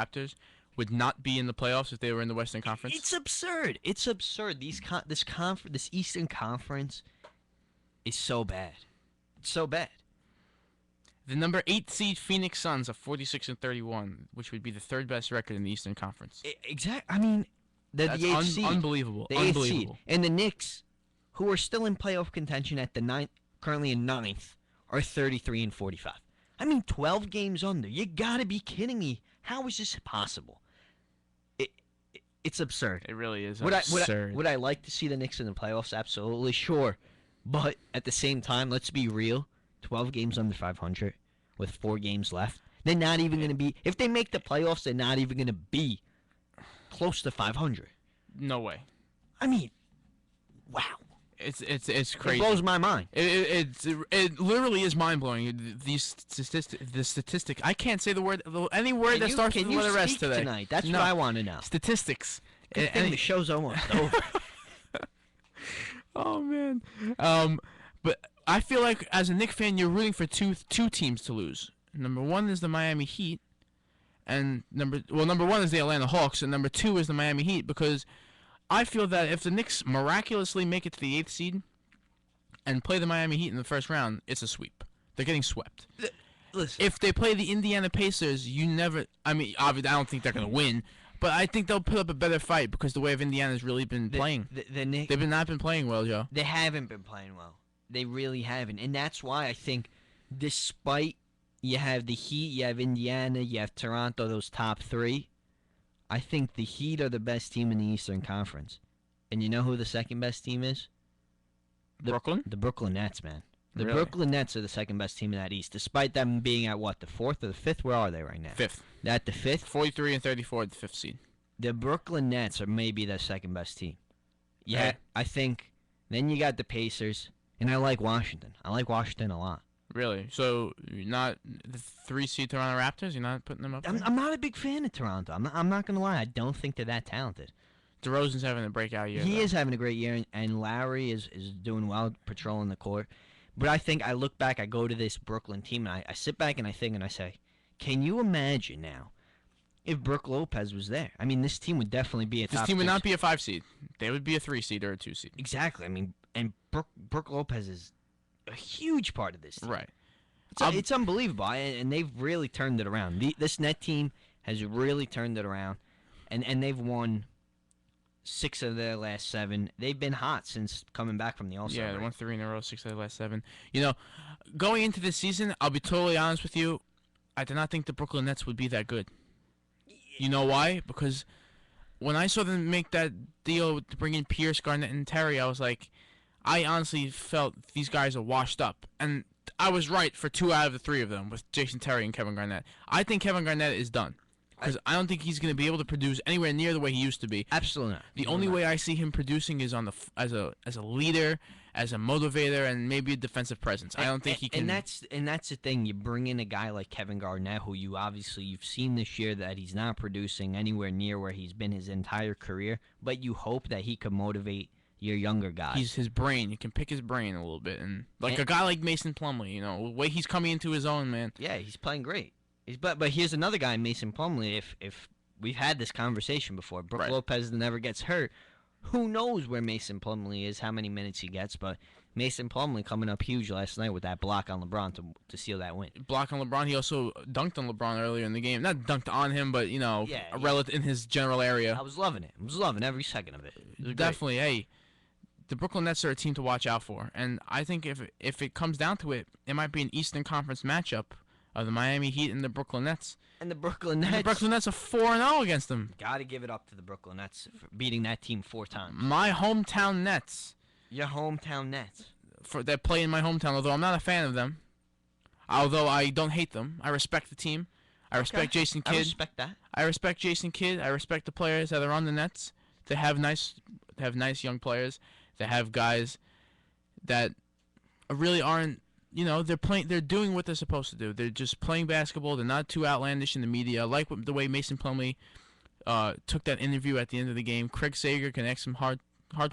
Raptors would not be in the playoffs if they were in the Western Conference? It's absurd. It's absurd. This Eastern Conference is so bad. It's so bad. The number 8 seed Phoenix Suns are 46-31, which would be the third best record in the Eastern Conference. I mean, they're That's the 8th seed. Unbelievable. The 8th Unbelievable. seed. And the Knicks, who are still in playoff contention at the ninth, currently in 9th, are 33-45. I mean, 12 games under. You gotta be kidding me. How is this possible? It's absurd. It really is absurd. Would I like to see the Knicks in the playoffs? Absolutely, sure. But at the same time, let's be real. 12 games under 500 with 4 games left. They're not even going to be... If they make the playoffs, they're not even going to be close to 500. No way. I mean, wow. It's crazy. It blows my mind. It literally is mind blowing. The statistic. I can't say the word. Any word that starts with the letter S today. Tonight? That's what I want to know. Statistics. Good thing the show's almost over. Oh man. But I feel like as a Knicks fan, you're rooting for two teams to lose. Number 1 is the Miami Heat, and number 1 is the Atlanta Hawks, and number 2 is the Miami Heat, because I feel that if the Knicks miraculously make it to the 8th seed and play the Miami Heat in the first round, it's a sweep. They're getting swept. Listen. If they play the Indiana Pacers, I mean, obviously, I don't think they're going to win, but I think they'll put up a better fight because the way of Indiana's really been playing. They've not been playing well, Joe. They haven't been playing well. They really haven't. And that's why I think despite you have the Heat, you have Indiana, you have Toronto, those top 3, I think the Heat are the best team in the Eastern Conference. And you know who the second best team is? Brooklyn? The Brooklyn Nets, man. The Really? Brooklyn Nets are the second best team in that East, despite them being at what, the 4th or the 5th? Where are they right now? 5th. At the 5th? 43-34 at the 5th seed. The Brooklyn Nets are maybe the second best team. Yeah, Right. I think. Then you got the Pacers, and I like Washington. I like Washington a lot. Really? So you're not the 3 seed Toronto Raptors? You're not putting them up there? I'm not a big fan of Toronto. I'm not going to lie. I don't think they're that talented. DeRozan's having a breakout year. He is having a great year, and Lowry is doing well patrolling the court. But I think I look back, I go to this Brooklyn team, and I sit back and I think and I say, can you imagine now if Brook Lopez was there? I mean, this team would definitely be a top This team would 6. not be a 5 seed. They would be a 3 seed or a 2 seed. Exactly. I mean, and Brook Lopez is a huge part of this team. Right. It's unbelievable, and they've really turned it around. This net team has really turned it around, and they've won 6 of their last 7. They've been hot since coming back from the All-Star Yeah, they break. won 3 in a row, 6 of the last 7. You know, going into this season, I'll be totally honest with you, I did not think the Brooklyn Nets would be that good. You know why? Because when I saw them make that deal to bring in Pierce, Garnett, and Terry, I was like, I honestly felt these guys are washed up. And I was right for 2 out of the 3 of them with Jason Terry and Kevin Garnett. I think Kevin Garnett is done. Because I don't think he's going to be able to produce anywhere near the way he used to be. Absolutely not. The only way I see him producing is as a leader, as a motivator, and maybe a defensive presence. I don't think he can. And that's the thing. You bring in a guy like Kevin Garnett, who you've seen this year that he's not producing anywhere near where he's been his entire career. But you hope that he could motivate your younger guys. He's his brain. You can pick his brain a little bit, and a guy like Mason Plumlee, the way he's coming into his own, man. Yeah, he's playing great. But here's another guy, Mason Plumlee. If we've had this conversation before, Brook Right. Lopez never gets hurt. Who knows where Mason Plumlee is, how many minutes he gets? But Mason Plumlee coming up huge last night with that block on LeBron to seal that win. Block on LeBron. He also dunked on LeBron earlier in the game. Not dunked on him, but relative in his general area. I was loving it. I was loving every second of it. It was Definitely. Hey, the Brooklyn Nets are a team to watch out for, and I think if it comes down to it, it might be an Eastern Conference matchup of the Miami Heat and the Brooklyn Nets. And the Brooklyn Nets. The Brooklyn Nets are 4-0 against them. Got to give it up to the Brooklyn Nets for beating that team 4 times. My hometown Nets. Your hometown Nets. They play in my hometown, although I'm not a fan of them. Although I don't hate them. I respect the team. I respect Jason Kidd. I respect that. I respect Jason Kidd. I respect the players that are on the Nets. They have nice young players. They have guys that really aren't. They're doing what they're supposed to do. They're just playing basketball. They're not too outlandish in the media. I like the way Mason Plumlee took that interview at the end of the game. Craig Sager can ask some hard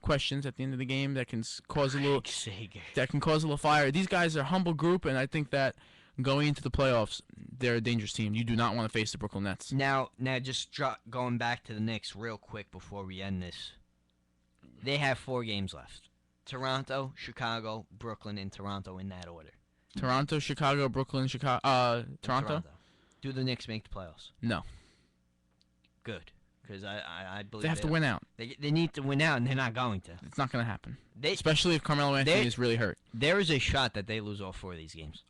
questions at the end of the game that can cause a little fire. These guys are a humble group, and I think that going into the playoffs, they're a dangerous team. You do not want to face the Brooklyn Nets. Now, just going back to the Knicks real quick before we end this. They have 4 games left. Toronto, Chicago, Brooklyn, and Toronto in that order. Toronto, Chicago, Brooklyn, Toronto. Do the Knicks make the playoffs? No. Good, because I believe They have to win out. They need to win out, and they're not going to. It's not going to happen. They, Especially if Carmelo Anthony is really hurt. There is a shot that they lose all 4 of these games.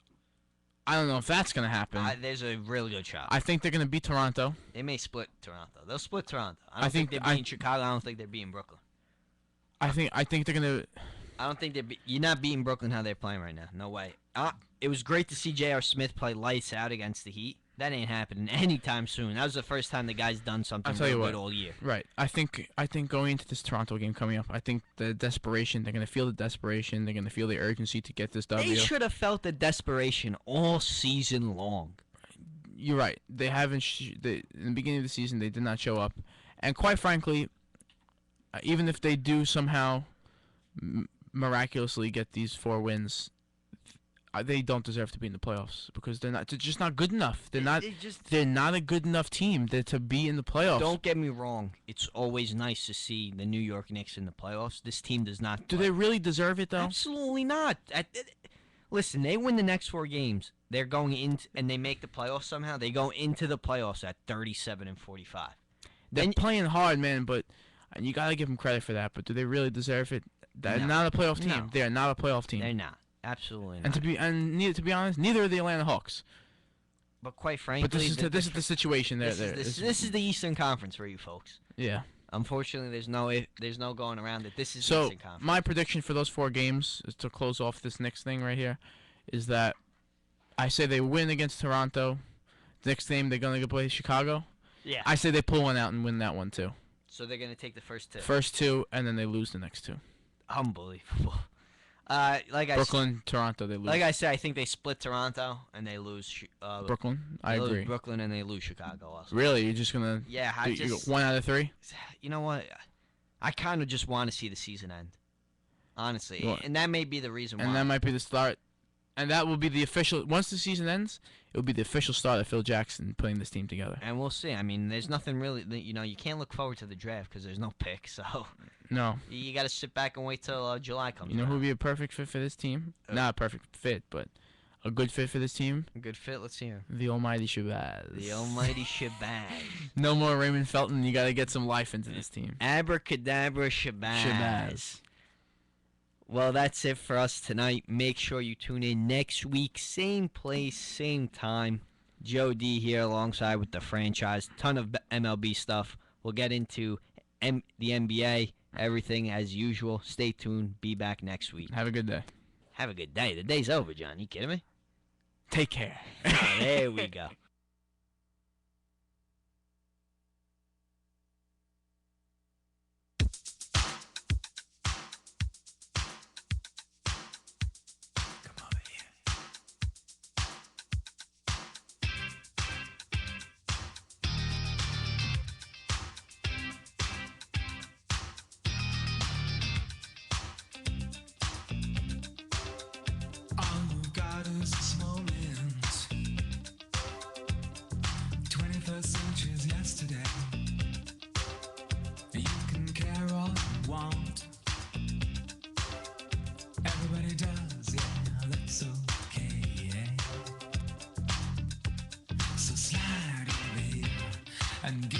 I don't know if that's going to happen. There's a really good shot. I think they're going to beat Toronto. They may split Toronto. They'll split Toronto. I don't think they're beating Chicago. I don't think they're beating Brooklyn. I think they're going to... I don't think you're not beating Brooklyn how they're playing right now. No way. It was great to see J.R. Smith play lights out against the Heat. That ain't happening anytime soon. That was the first time the guy's done something real good all year. Right. I think going into this Toronto game coming up, I think the desperation, they're going to feel the desperation. They're going to feel the urgency to get this W. They should have felt the desperation all season long. You're right. They haven't. In the beginning of the season, they did not show up. And quite frankly, even if they do somehow miraculously get these 4 wins, they don't deserve to be in the playoffs because they're just not good enough. They're not a good enough team to be in the playoffs. Don't get me wrong. It's always nice to see the New York Knicks in the playoffs. This team does not. Do they really deserve it though? Absolutely not. Listen, they win the next 4 games. They're going into and they make the playoffs somehow. They go into the playoffs at 37-45. They're playing hard, man, but you got to give them credit for that. But do they really deserve it? They're not a playoff team. No. They are not a playoff team. They're not. Absolutely not. And to be honest, neither are the Atlanta Hawks. But quite frankly, this is the situation. This is the Eastern Conference for you folks. Yeah. Unfortunately, there's no going around it. This is the Eastern Conference. My prediction for those 4 games is to close off this next thing right here, is that I say they win against Toronto. Next game they're gonna play Chicago. Yeah. I say they pull one out and win that one too. So they're gonna take the first 2. First 2, and then they lose the next 2. Unbelievable. Brooklyn, Toronto, they lose. Like I said, I think they split Toronto and they lose. Brooklyn, I agree. Brooklyn and they lose Chicago also. Really, you're just gonna? Yeah, you go 1 out of 3. You know what? I kind of just want to see the season end. Honestly, and that may be the reason why. And that might be the start. And that will be the official. Once the season ends, it will be the official start of Phil Jackson putting this team together. And we'll see. I mean, there's nothing really. You can't look forward to the draft because there's no pick. So no, you got to sit back and wait till July comes. You know who would be a perfect fit for this team? Not a perfect fit, but a good fit for this team. A good fit. Let's hear. The almighty Shabazz. The almighty Shabazz. No more Raymond Felton. You got to get some life into this team. Abracadabra Shabazz. Well, that's it for us tonight. Make sure you tune in next week. Same place, same time. Joe D here alongside with the franchise. Ton of MLB stuff. We'll get into the NBA, everything as usual. Stay tuned. Be back next week. Have a good day. Have a good day. The day's over, John. You kidding me? Take care. There we go. And give